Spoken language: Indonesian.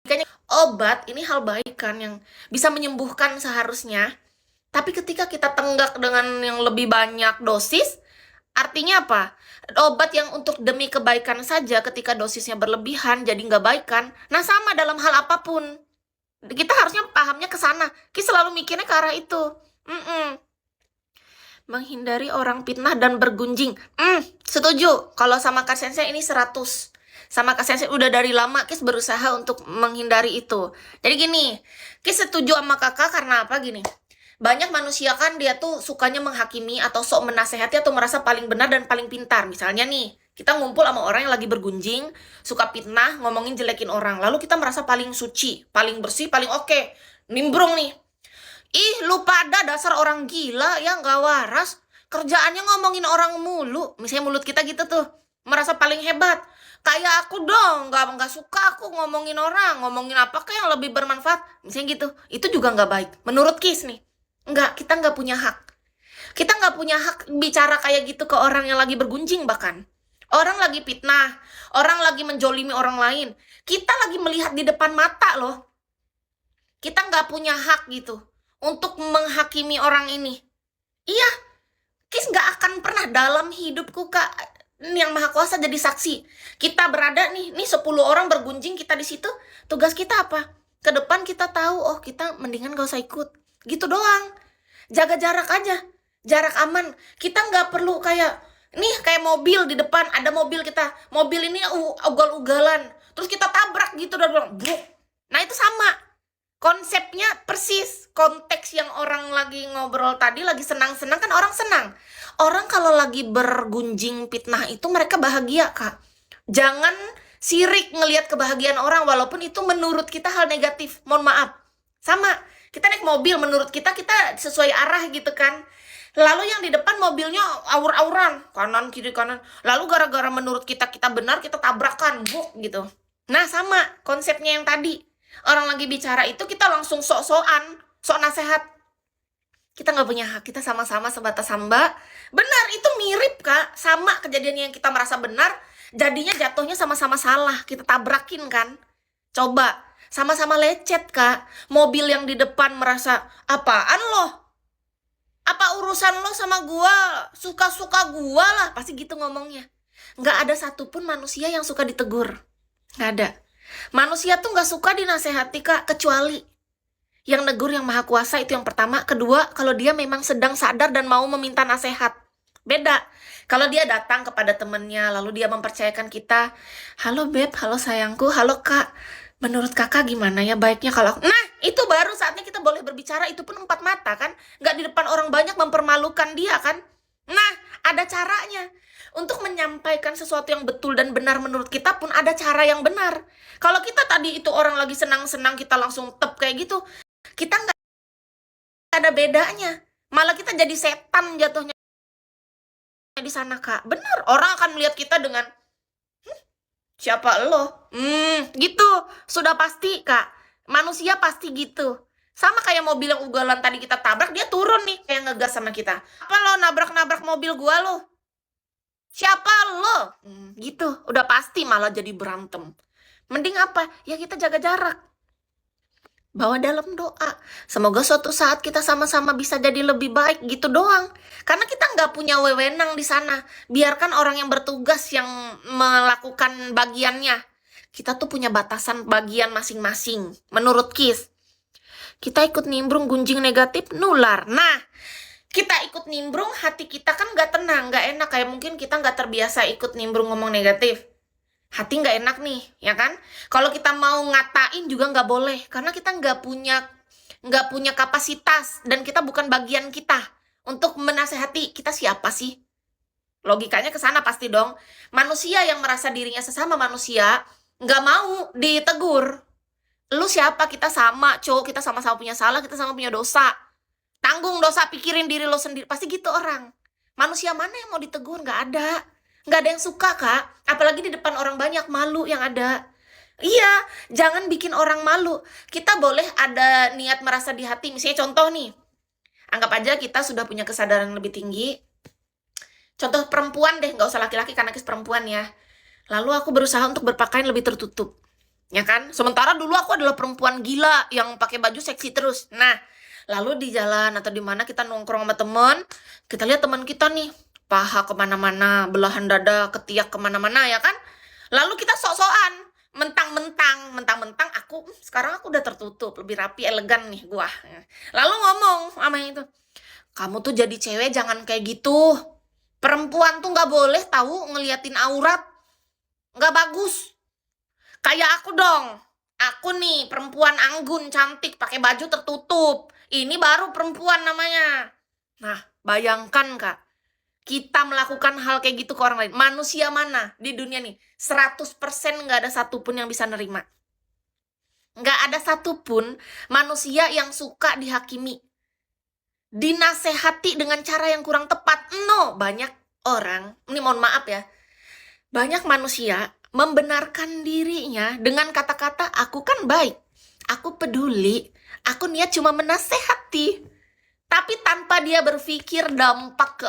Logikanya obat ini hal baik kan yang bisa menyembuhkan seharusnya. Tapi ketika kita tenggak dengan yang lebih banyak dosis, artinya apa? Obat yang untuk demi kebaikan saja ketika dosisnya berlebihan jadi nggak baik kan? Nah sama dalam hal apapun. Kita harusnya pahamnya ke sana. Kita selalu mikirnya ke arah itu. Mm-mm. Menghindari orang fitnah dan bergunjing. Setuju. Kalau sama Kak Sensei ini 100. Sama Kak Sensei udah dari lama Kis berusaha untuk menghindari itu. Jadi gini, Kis setuju sama kakak karena apa gini? Banyak manusia kan dia tuh sukanya menghakimi atau sok menasehati atau merasa paling benar dan paling pintar. Misalnya nih, kita ngumpul sama orang yang lagi bergunjing, suka fitnah, ngomongin jelekin orang. Lalu kita merasa paling suci, paling bersih, paling oke. Nimbrung nih. Ih, lu pada dasar orang gila ya nggak waras. Kerjaannya ngomongin orang mulu. Misalnya mulut kita gitu tuh. Merasa paling hebat. Kayak aku dong, nggak suka aku ngomongin orang. Ngomongin apa kayak yang lebih bermanfaat. Misalnya gitu. Itu juga nggak baik. Menurut Kis nih. Nggak, kita nggak punya hak. Kita nggak punya hak bicara kayak gitu ke orang yang lagi bergunjing bahkan. Orang lagi fitnah. Orang lagi menjolimi orang lain. Kita lagi melihat di depan mata loh. Kita nggak punya hak gitu untuk menghakimi orang ini. Iya, Kis nggak akan pernah dalam hidupku Kak yang maha kuasa jadi saksi. Kita berada nih 10 orang bergunjing kita di situ. Tugas kita apa? Ke depan kita tahu, oh kita mendingan gak usah ikut. Gitu doang. Jaga jarak aja. Jarak aman. Kita nggak perlu kayak, nih kayak mobil di depan. Ada mobil kita. Mobil ini ugal-ugalan. Terus kita tabrak gitu. Dan bilang, bruk. Nah itu sama. Konsepnya persis. Konteks yang orang lagi ngobrol tadi, lagi senang-senang kan orang senang. Orang kalau lagi bergunjing fitnah itu mereka bahagia, Kak. Jangan sirik ngelihat kebahagiaan orang walaupun itu menurut kita hal negatif. Mohon maaf. Sama, kita naik mobil menurut kita sesuai arah gitu kan. Lalu yang di depan mobilnya aur-auran, kanan kiri kanan. Lalu gara-gara menurut kita benar, kita tabrakan, buk gitu. Nah, sama konsepnya yang tadi. Orang lagi bicara itu kita langsung sok-sokan, sok nasehat. Kita nggak punya hak, kita sama-sama sebatas hamba. Benar, itu mirip Kak. Sama kejadian yang kita merasa benar, jadinya jatuhnya sama-sama salah. Kita tabrakin kan. Coba, sama-sama lecet Kak. Mobil yang di depan merasa, apaan lo? Apa urusan lo sama gua? Suka-suka gua lah. Pasti gitu ngomongnya. Nggak ada satupun manusia yang suka ditegur. Nggak ada. Manusia tuh nggak suka dinasehati Kak, kecuali yang negur yang maha kuasa itu yang pertama. Kedua, kalau dia memang sedang sadar dan mau meminta nasihat. Beda. Kalau dia datang kepada temennya, lalu dia mempercayakan kita, halo Beb, halo sayangku, halo Kak, menurut kakak gimana ya baiknya kalau... Nah, itu baru saatnya kita boleh berbicara, itu pun empat mata kan. Nggak di depan orang banyak mempermalukan dia kan. Nah, ada caranya. Untuk menyampaikan sesuatu yang betul dan benar menurut kita pun ada cara yang benar. Kalau kita tadi itu orang lagi senang-senang, kita langsung tep kayak gitu, kita nggak ada bedanya. Malah kita jadi setan jatuhnya di sana, Kak. Benar, orang akan melihat kita dengan, siapa lo? Gitu. Sudah pasti, Kak. Manusia pasti gitu. Sama kayak mobil yang ugalan tadi kita tabrak, dia turun nih kayak ngegas sama kita. Apa lo nabrak-nabrak mobil gua lo? Siapa lo? Gitu. Udah pasti malah jadi berantem. Mending apa? Ya kita jaga jarak. Bawa dalam doa. Semoga suatu saat kita sama-sama bisa jadi lebih baik gitu doang. Karena kita nggak punya wewenang di sana. Biarkan orang yang bertugas yang melakukan bagiannya. Kita tuh punya batasan bagian masing-masing. Menurut Kis, kita ikut nimbrung gunjing negatif nular. Nah, kita ikut nimbrung, hati kita kan nggak tenang, nggak enak. Kayak mungkin kita nggak terbiasa ikut nimbrung ngomong negatif. Hati nggak enak nih, ya kan? Kalau kita mau ngatain juga nggak boleh, karena kita nggak punya kapasitas dan kita bukan bagian kita untuk menasehati. Kita siapa sih? Logikanya ke sana pasti dong. Manusia yang merasa dirinya sesama manusia nggak mau ditegur. Lu siapa? Kita sama, cowok. Kita sama-sama punya salah, kita sama punya dosa. Tanggung dosa, pikirin diri lo sendiri. Pasti gitu orang. Manusia mana yang mau ditegur? Nggak ada. Nggak ada yang suka, Kak. Apalagi di depan orang banyak, malu yang ada. Iya, jangan bikin orang malu. Kita boleh ada niat merasa di hati. Misalnya contoh nih, anggap aja kita sudah punya kesadaran lebih tinggi. Contoh perempuan deh, nggak usah laki-laki karena Kis perempuan ya. Lalu aku berusaha untuk berpakaian lebih tertutup. ya kan? Sementara dulu aku adalah perempuan gila yang pakai baju seksi terus. Nah, lalu di jalan atau di mana kita nongkrong sama temen, kita lihat teman kita nih, paha kemana-mana, belahan dada, ketiak kemana-mana, ya kan? Lalu kita sok-sokan, mentang-mentang aku sekarang aku udah tertutup, lebih rapi, elegan nih gua. Lalu ngomong sama yang itu, kamu tuh jadi cewek jangan kayak gitu. Perempuan tuh nggak boleh tahu ngeliatin aurat, nggak bagus. Kayak aku dong. Aku nih perempuan anggun, cantik, pakai baju tertutup. Ini baru perempuan namanya. Nah, bayangkan Kak, kita melakukan hal kayak gitu ke orang lain. Manusia mana di dunia nih? 100% nggak ada satupun yang bisa nerima. Nggak ada satupun manusia yang suka dihakimi. Dinasehati dengan cara yang kurang tepat. No, banyak orang, ini mohon maaf ya, banyak manusia membenarkan dirinya dengan kata-kata aku kan baik, aku peduli, aku niat cuma menasehati. Tapi tanpa dia berpikir dampak ke